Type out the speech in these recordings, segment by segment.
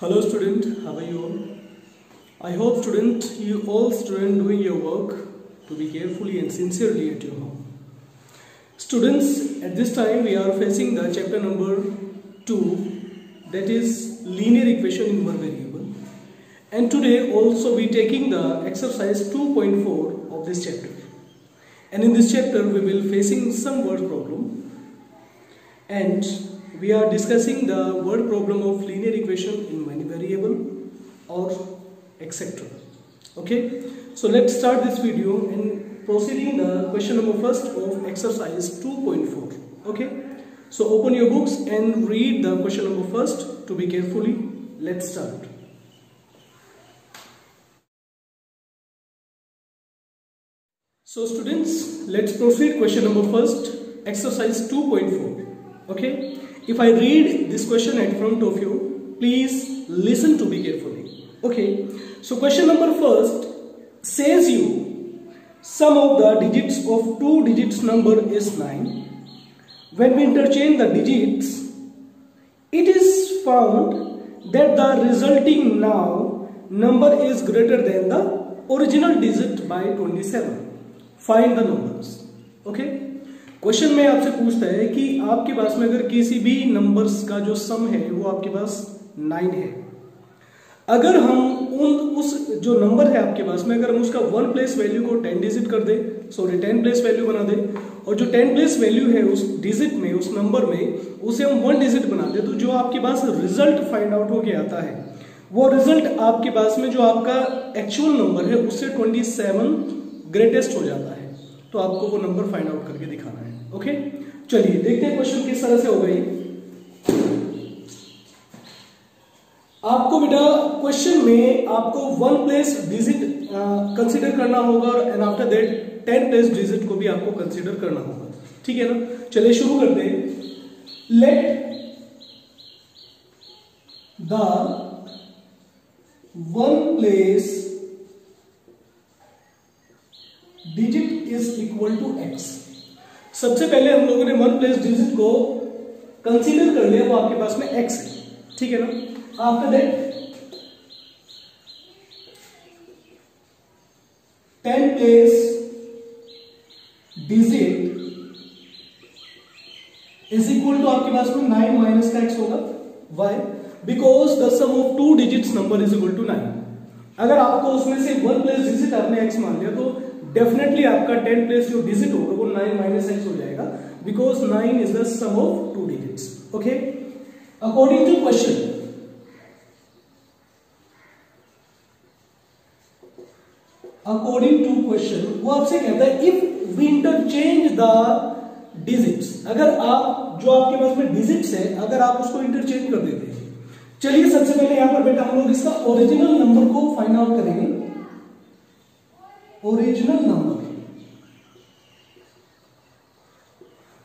Hello student, how are you all? I hope student, you all student doing your work to be carefully and sincerely at your home. Students, at this time we are facing the chapter number 2, that is linear equation in one variable, and today also we taking the exercise 2.4 of this chapter. And in this chapter we will facing some word problem, and we are discussing the word problem of linear equation in many variable or etc. Okay, so let's start this video and proceeding the question number first of exercise 2.4. okay, so open your books and read the question number first to be carefully. Let's start. So students, let's proceed question number first, exercise 2.4. okay, if I read this question in front of you, please listen to me carefully. Okay, so question number first says you sum of the digits of two digits number is 9. When we interchange the digits, it is found that the resulting now number is greater than the original digit by 27. Find the numbers. Okay, question में आपसे पूछता है कि आपके पास में अगर किसी भी नंबर्स का जो सम है वो आपके पास 9 है, अगर हम उस जो नंबर है आपके पास में अगर हम उसका 1 प्लेस वैल्यू को 10 डिजिट कर दे, 10 प्लेस वैल्यू बना दे, और जो 10 प्लेस वैल्यू है उस डिजिट में, उस नंबर में उसे हम 1 डिजिट बना दे, तो जो आपके पास रिजल्ट फाइंड आउट होके आता है वो रिजल्ट आपके पास में जो आपका एक्चुअल नंबर है उससे 27 ग्रेटेस्ट हो जाता है। तो आपको वो नंबर फाइंड आउट करके दिखाना है। ओके, चलिए देखते हैं क्वेश्चन किस तरह से होगा ये। आपको बेटा क्वेश्चन में आपको 1 प्लेस डिजिट कंसीडर करना होगा and after that 10 place digit को भी आपको कंसीडर करना होगा। ठीक है ना, चलिए शुरू करते हैं। Let the 1 place digit is equal to x। सबसे पहले हम लोगों ने 1 प्लेस डिजिट को कंसीडर कर लिया, वो आपके पास में x है। ठीक है ना, after that 10 place digit is equal to आपके पास में 9 माइनस का x होगा। Why? Because the sum of 2 digits number is equal to 9। अगर आपको उसमें से 1 प्लेस डिजिट आपने x मान लिया तो डेफिनेटली आपका 10 प्लेस जो डिजिट होगा वो 9 माइनस x हो जाएगा, because 9 is the sum of 2 digits. Okay, according to question, वो आपसे कहता है if we interchange the digits, अगर आप जो आपके पास में डिजिट्स है अगर आप उसको इंटरचेंज कर देते हैं। चलिए सबसे पहले यहां पर बेटा हम लोग इसका ओरिजिनल नंबर को फाइंड आउट करेंगे। ओरिजिनल नंबर,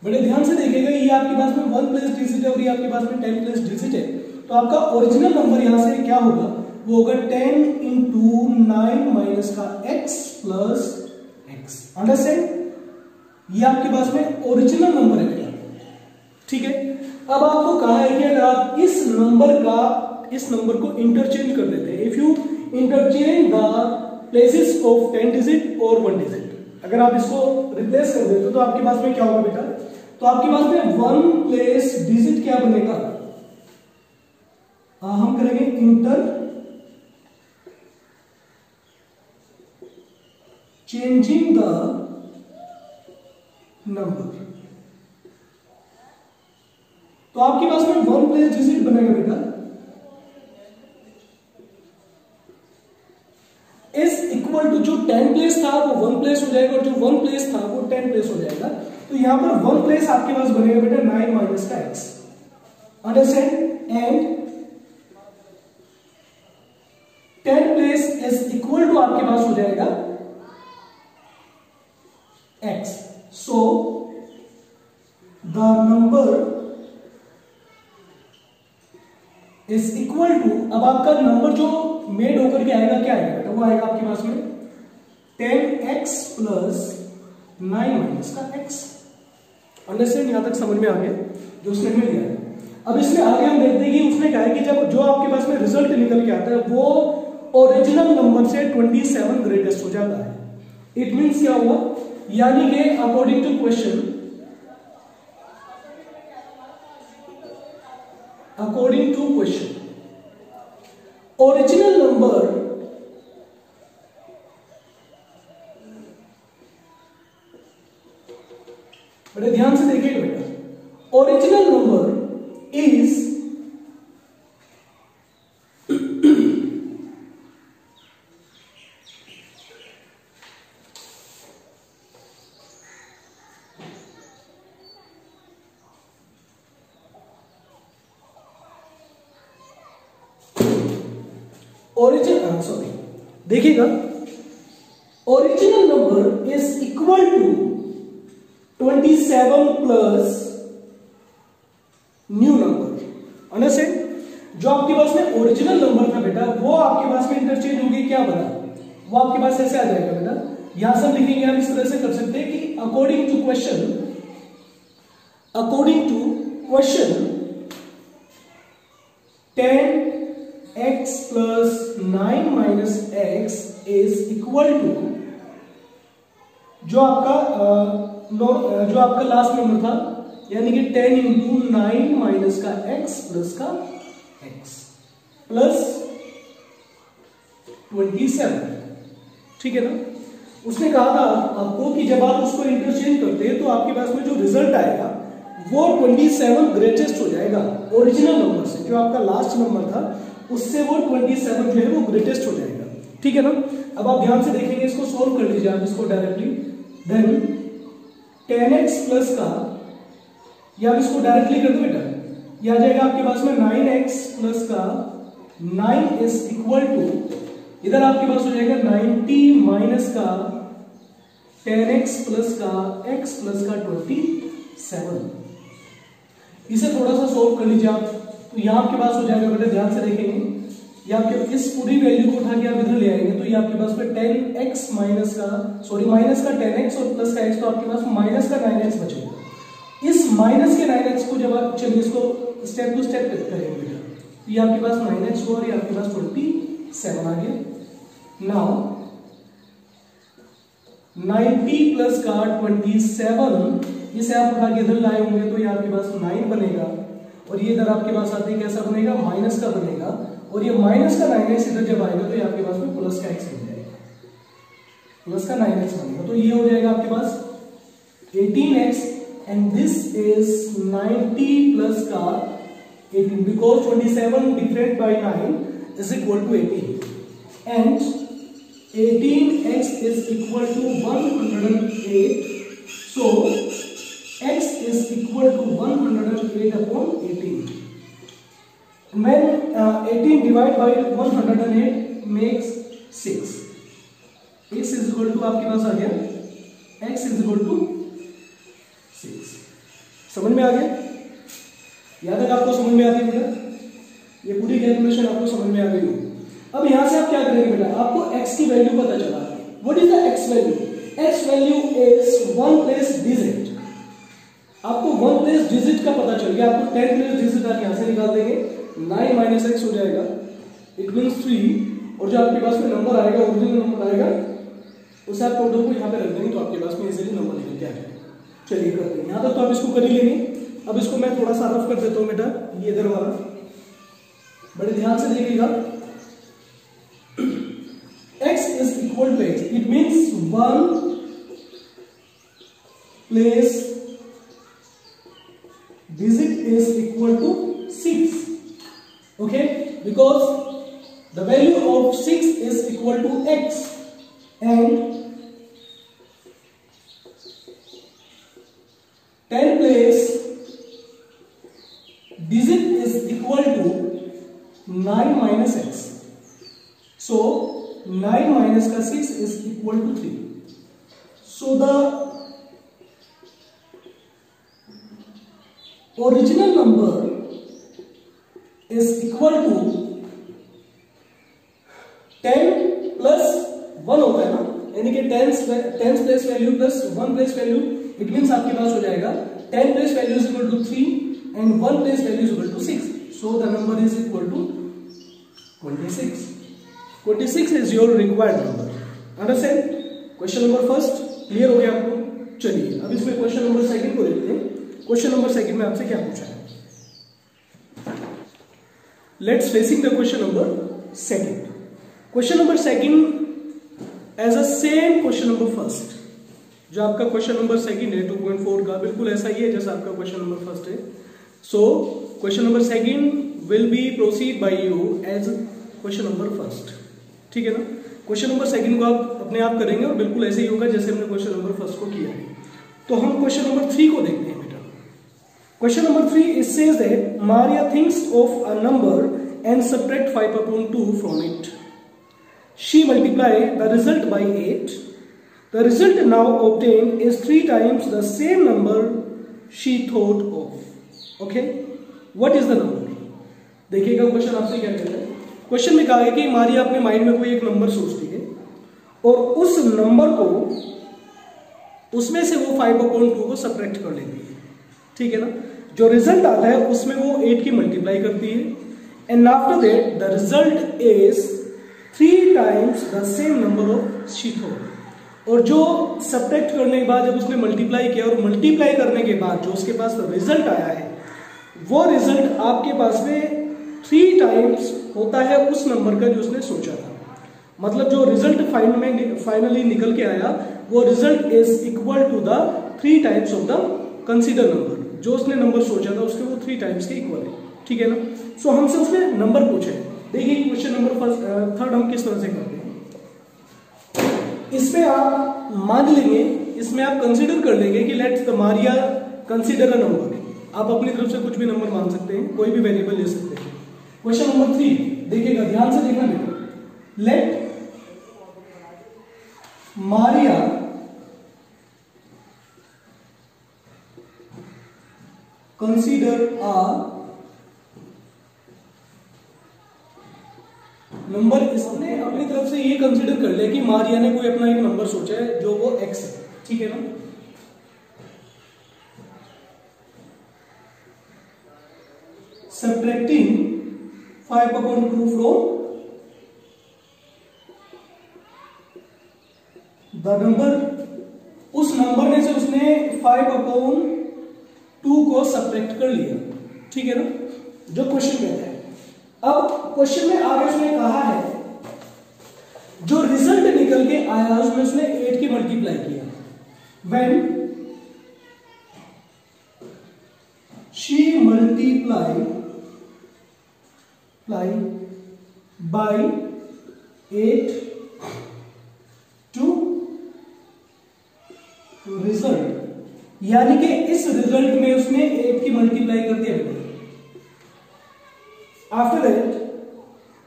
बड़े ध्यान से देखिएगा, ये आपके पास में 1 प्लेस डिजिट है और ये आपके पास में 10 प्लेस डिजिट है, तो आपका ओरिजिनल नंबर यहां से क्या होगा, वो होगा 10 इंटू 9 माइनस का x प्लस x। अंडरस्टैंड, ये आपके पास में ओरिजिनल नंबर है बेटा। ठीक है, अब आपको कहा है कि अगर आप इस नंबर को इंटरचेंज कर देते हैं, if you interchange the places of 10 digit और 1 डिजिट, अगर आप इसको रिप्लेस कर देते हो तो आपके पास में क्या होगा बेटा, तो आपके पास में 1 प्लेस डिजिट क्या बनेगा, हम करेंगे इंटर चेंजिंग द नंबर, तो आपके पास में 1 प्लेस डिजिट बनेगा बेटा इज इक्वल टू जो 10 प्लेस था वो 1 प्लेस हो जाएगा और जो 1 प्लेस था वो 10 प्लेस हो जाएगा। तो यहां पर 1 प्लेस आपके पास बनेगा बेटा 9 माइनस का x। Understand, and 10 place is equal to आपके पास हो जाएगा x। So the number is equal to, अब आपका नंबर जो मेड होकर के आएगा क्या आएगा बेटा, वो आएगा आपके पास में 10x प्लस 9 माइनस का x। अंडरस्टैंड, यहां तक समझ में आ गया जो उसने हमें दिया है। अब इसमें आगे हम देखते हैं कि उसने कहा है कि जब जो आपके पास में रिजल्ट निकल के आता है वो ओरिजिनल नंबर से 27 ग्रेटेस्ट हो जाता है। इट मींस क्या हुआ, यानी कि according to question, original number बड़े ध्यान से देखिएगा बेटा, ओरिजिनल नंबर इज देखिएगा, original number is equal to 27 plus new number. Understand? जो आपके पास में ओरिजिनल नंबर था बेटा वो आपके पास में इंटरचेंज होगी, क्या बना, वो आपके पास ऐसे आ जाएगा बेटा। यहां से हम लिखेंगे, हम इस तरह से कर सकते हैं कि according to question 10x plus 9 minus x is equal to जो आपका लास्ट नंबर था, यानी कि 10 इंटू 9 माइनस का x प्लस का x प्लस 27, ठीक है ना। उसने कहा था आपको कि जब आप उसको इंटरचेंज करते हैं तो आपके पास में जो रिजल्ट आएगा वो 27 ग्रेटेस्ट हो जाएगा ओरिजिनल नंबर से, जो आपका लास्ट नंबर था उससे वो 27 जो है वो ग्रेटेस्ट हो जाएगा, ठीक है ना। अब आप ध्यान से देखेंगे, इसको सोल्व कर लीजिए आप इसको डायरेक्टली। देन 10x प्लस का, या आप इसको डायरेक्टली कर दो बेटा, यह आ जाएगा आपके पास में 9x प्लस का 9 इज इक्वल टू, इधर आपके पास हो जाएगा 90 माइनस का 10x प्लस का x प्लस का 27। इसे थोड़ा सा सोल्व कर लीजिए आप, तो यहां आपके पास हो जाएगा बेटा, ध्यान से देखेंगे, ये आपके इस पूरी वैल्यू को उठा के आप इधर ले आएंगे तो ये आपके पास में 10x माइनस का 10x और प्लस का x, तो आपके पास माइनस का 9x बचेगा। इस माइनस के 9x को जब आप, चलिए इसको स्टेप टू स्टेप करेंगे बेटा, तो ये आपके पास 9x हुआ और ये आपके पास 27 आ गया। नाउ 90 प्लस का 27, इसे आप उठा के इधर लाए होंगे तो ये आपके पास 9 बनेगा, और ये इधर आपके पास आते ही कैसा बनेगा, माइनस का बनेगा, और ये माइनस का 9x इधर जब आएगा तो ये आपके पास में प्लस का x बन जाएगा, प्लस का 9x बनेगा, तो ये हो जाएगा आपके पास 18x, and this is 90 plus का 18, because 27 divided by 9 is equal to 18, and 18x is equal to 108, so x is equal to 108 upon 18. When 18 divided by 108 makes 6. x is equal to आपके पास आ गया, x is equal to 6। समझ में आ गया? याद है आपको समझ में आती है बेटा? ये पूरी कैलकुलेशन आपको समझ में आ गई होगी। अब यहां से आप क्या करेंगे बेटा, आपको x की वैल्यू पता चला, what is the x value? x value is 1 place digit, आपको 1 प्लेस डिजिट का पता चल गया, आपको 10 प्लेस डिजिट आप यहां से निकाल देंगे, 9 माइनस x हो जाएगा, इट मींस 3, और जो आपके पास में नंबर आएगा, ओरिजिनल नंबर आएगा, उसे आप टोटल को यहां पे रख देंगे तो आपके पास में इजीली नंबर निकल के आ जाएगा। चलिए करते हैं, यहां तक तो आप इसको कर ही लेंगे। अब इसको मैं थोड़ा सा रफ कर देता हूं बेटा, ये इधर वाला बड़े ध्यान से देखिएगा। x is equal to x, it means 1 place digit is equal to 6, okay, because the value of 6 is equal to x, and 10 place digit is equal to 9 minus x, so 9 minus का 6 is equal to 3. So the original number is equal to 10 plus 1 होता है ना, यानी कि 10 place value plus 1 place value, it means आपके पास हो जाएगा 10 place value is equal to 3 and 1 place value is equal to 6. So the number is equal to 26. 26 is your required number. Understand? Question number first clear हो गया आपको? चलिए अब इसमें क्वेश्चन नंबर सेकंड को देखते हैं. क्वेश्चन नंबर सेकंड में आपसे क्या पूछा है? Let's facing the question number second. Question number second as a same question number first. जो आपका क्वेश्चन नंबर सेकंड है 2.4 का, बिल्कुल ऐसा ही है जैसा आपका क्वेश्चन नंबर फर्स्ट है. So question number second will be proceed by you as question number first. ठीक है ना? क्वेश्चन नंबर सेकंड को आप अपने आप करेंगे और बिल्कुल ऐसे ही होगा जैसे हमने क्वेश्चन नंबर फर्स्ट को किया है. तो हम क्वेश्चन नंबर 3 को देखते हैं बेटा. Question number 3 it says that Maria thinks of a number and subtract 5/2 from it. She multiply the result by 8. The result now obtained is 3 times the same number she thought of. Okay? What is the number? देखिएगा question आपसे क्या कहता है. Question में कहा है कि मारिया अपने माइंड में कोई एक नंबर सोचती है और उस नंबर को उसमें से वो 5/2 को सब्ट्रैक्ट कर लेती है. ठीक है ना? जो रिजल्ट आता है उसमें वो 8 की मल्टीप्लाई करती है. And after that, the result is 3 times the same number of she thought. और जो सब्ट्रैक्ट करने के बाद जब उसने मल्टीप्लाई किया और मल्टीप्लाई करने के बाद जो उसके पास रिजल्ट आया है वो रिजल्ट आपके पास में 3 टाइम्स होता है उस नंबर का जो उसने सोचा था. मतलब जो रिजल्ट फाइनली निकल के आया वो result is equal to the 3 times of the consider number. जो उसने नंबर सोचा था उसके वो 3 टाइम्स के इक्वल है. ठीक है ना? सो हमसे उसने नंबर पूछे. देखिए क्वेश्चन नंबर थर्ड हम किस तरह से करते हैं. इसमें आप मान लेंगे, इसमें आप कंसीडर कर लेंगे कि let's the Maria consider a number. आप अपनी तरफ से कुछ भी नंबर मान सकते हैं, कोई भी वेरिएबल ले सकते हैं. क्वेश्चन नंबर 3 देखिएगा, ध्यान से देखना बेटा. Let Maria consider a number. इसने अपनी तरफ से ये कंसीडर कर लिया कि मारिया ने कोई अपना एक नंबर सोचा है जो वो x है. ठीक है ना? Subtracting 5/2 from the number. उस नंबर में से उसने 5/2 को सब्ट्रैक्ट कर लिया. ठीक है ना? जो क्वेश्चन कहता है. अब क्वेश्चन में आगे उसने कहा है जो रिजल्ट निकल के आया उसमें उसने 8 की मल्टीप्लाई किया. When she multiply by 8 to result, यानी कि इस रिजल्ट में उसने 8 की मल्टीप्लाई कर दिया. After that,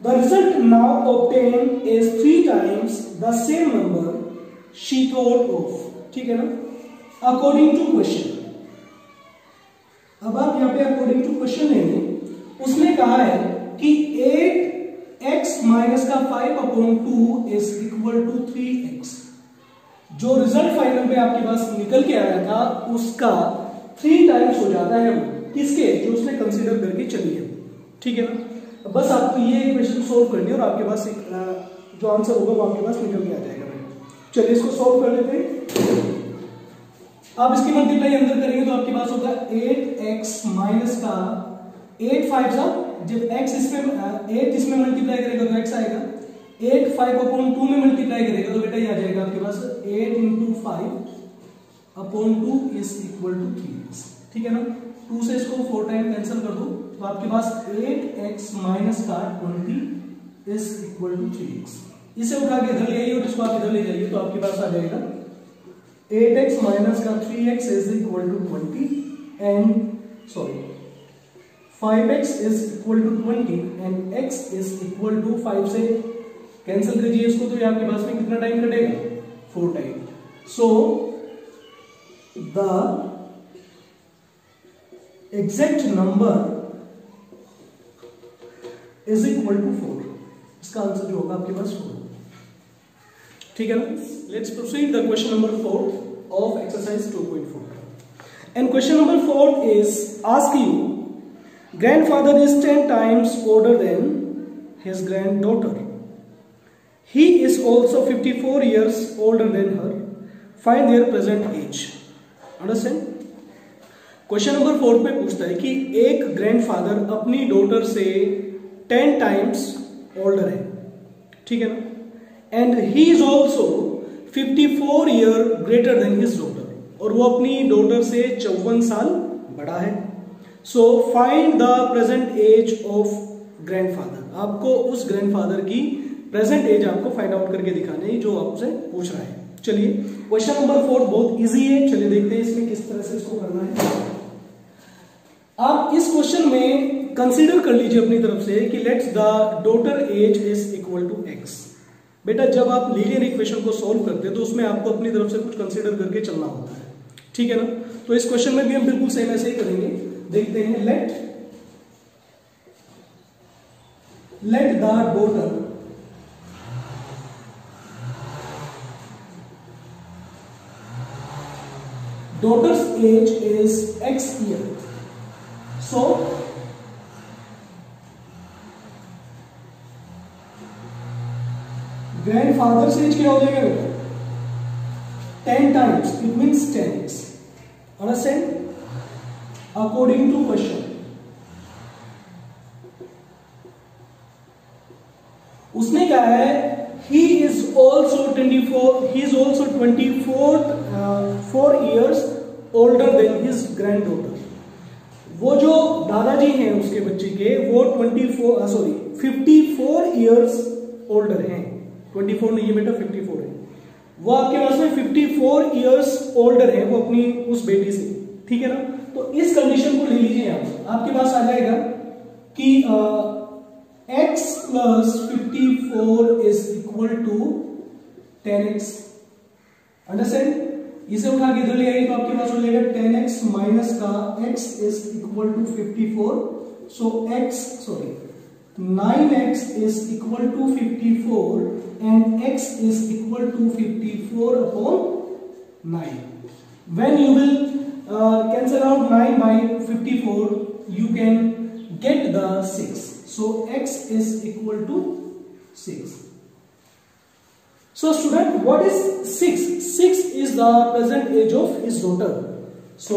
the result now obtained is 3 times the same number she thought of. ठीक है ना? According to question. अब आप यहाँ पे according to question लेंगे. उसने कहा है कि 8x माइनस का 5/2 is equal to 3x. जो रिजल्ट फाइनल पे आपके पास निकल के आया था उसका 3 टाइम्स हो जाता है वो किसके, जो उसने कंसीडर करके चली है. ठीक है ना? बस आपको ये इक्वेशन सोल्व करनी है और आपके पास एक जो आंसर होगा वो आपके पास निकल के आ जाएगा. चलिए इसको सोल्व कर लेते हैं. आप इसकी मल्टीप्लाई अंदर करेंगे तो आपके पास होगा 8x माइनस का 8 5 सा, जब x इसमें 8 इसमें मल्टीप्लाई करेगा तो x आएगा. 8 5/2 में मल्टीप्लाई करेगा तो बेटा ये आ जाएगा आपके पास 8 × 5/2 इज इक्वल टू 3x. ठीक है ना? 2 से इसको 4 टाइम कैंसिल कर दो तो आपके पास 8x माइनस का 20 इज इक्वल टू 3x. इसे उठा के इधर ले आइए और इसको आप इधर ले जाइए तो आपके पास आ जाएगा 8x माइनस का 3x is equal to 20 and 5x is equal to 20 and x is equal to 5 से कैंसिल कीजिए इसको तो ये आपके पास में कितना टाइम कटेगा 4 time. So the exact number is equal to 4. इसका आंसर जो होगा आपके पास 4. ठीक है ना? Let's proceed the question number 4 of exercise 2.4. And question number 4 is ask you grandfather is 10 times older than his granddaughter. He is also 54 years older than her. Find their present age. Understand? Question number 4 में पूछता है कि एक grandfather अपनी daughter से 10 times older है, ठीक है ना, and he is also 54 year greater than his daughter, और वो अपनी डॉटर से 54 साल बड़ा है. So find the present age of grandfather. आपको उस ग्रैंडफादर की प्रेजेंट एज आपको फाइंड आउट करके दिखाने जो आपसे पूछ रहा है. चलिए क्वेश्चन नंबर 4 बहुत इजी है. चलिए देखते हैं इसमें किस तरह से इसको करना है. आप इस क्वेश्चन में कंसीडर कर लीजिए अपनी तरफ से कि let's the daughter age is equal to x. बेटा जब आप लीनियर इक्वेशन को सॉल्व करते हैं तो उसमें आपको अपनी तरफ से कुछ कंसीडर करके चलना होता है, ठीक है ना. तो इस क्वेश्चन में भी हम बिल्कुल सेम ऐसे ही करेंगे. देखते हैं. Let the daughter's age is x year. So grandfather's age क्या हो जाएगा बेटा? 10 times. It means 10x. Understand? According to question. उसने कहा है he is also 4 years older than his granddaughter. वो जो दादाजी हैं उसके बच्चे के वो 54 इयर्स ओल्डर हैं. 24 नहीं है बेटा, 54 है. वो आपके पास में 54 इयर्स ओल्डर है वो अपनी उस बेटी से, ठीक है ना. तो इस कंडीशन को ले लीजिए आप. आपके पास आ जाएगा कि x plus 54 is equal to 10x. Understand? इसे उठा के इधर ले आइए तो आपके पास हो जाएगा 10x माइनस का x is equal to 54. So 9x is equal to 54 and x is equal to 54 upon 9. When you will cancel out 9 by 54 you can get the 6. So x is equal to 6. So student, what is 6? 6 is the present age of his daughter. So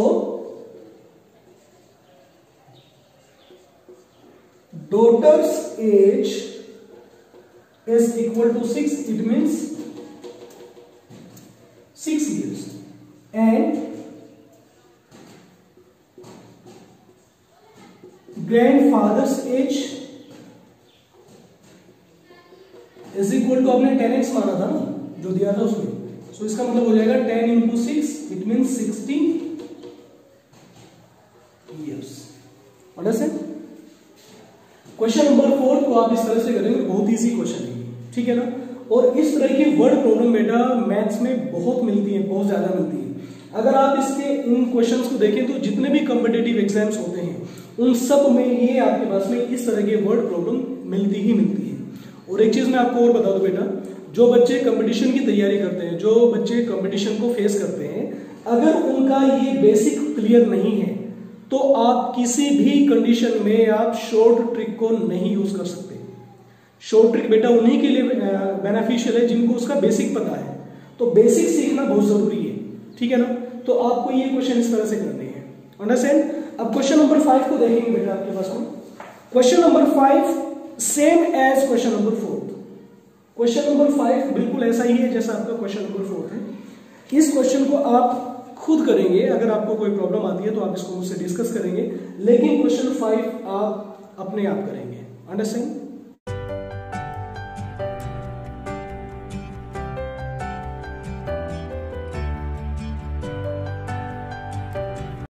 daughter's age is equal to 6. It means 6 years. And grandfather's age is equal to आपने 10x माना था ना जो दिया था उसमें. सो इसका मतलब हो जाएगा 10 into 6 it mean 60 years. Understand? Question number 4 को आप इस तरह से करेंगे. बहुत इजी क्वेश्चन है, ठीक है ना. और इस तरह की वर्ड प्रॉब्लम बेटा मैथ्स में बहुत मिलती है, बहुत ज्यादा मिलती है. अगर आप इसके इन क्वेश्चंस को देखें तो जितने भी कॉम्पिटिटिव एग्जाम्स होते हैं उन सब में ये आपके पास में इस तरह के वर्ड प्रॉब्लम मिलती ही मिलती है. और एक चीज मैं आपको और बता दूं बेटा, जो बच्चे कंपटीशन की तैयारी करते हैं, जो बच्चे कंपटीशन को फेस करते हैं, अगर उनका ये बेसिक क्लियर नहीं है तो आप किसी भी कंडीशन में आप शॉर्ट ट्रिक को नहीं यूज कर सकते. शॉर्ट ट्रिक बेटा उन्हीं के लिए बेनिफिशियल है जिनको उसका बेसिक पता है. तो बेसिक सीखना बहुत जरूरी है, ठीक है ना. तो आपको ये क्वेश्चन इस तरह से करने हैं. अंडरस्टैंड? अब क्वेश्चन नंबर 5 को देखेंगे बेटा आपके पास में. Question number 5 same as question number 4. Question number 5 बिल्कुल ऐसा ही है जैसा आपका क्वेश्चन नंबर 4 है. इस क्वेश्चन को आप खुद करेंगे. अगर आपको कोई प्रॉब्लम आती है तो आप इसको मुझसे डिस्कस करेंगे, लेकिन क्वेश्चन 5 आप अपने आप करेंगे. अंडरस्टैंड?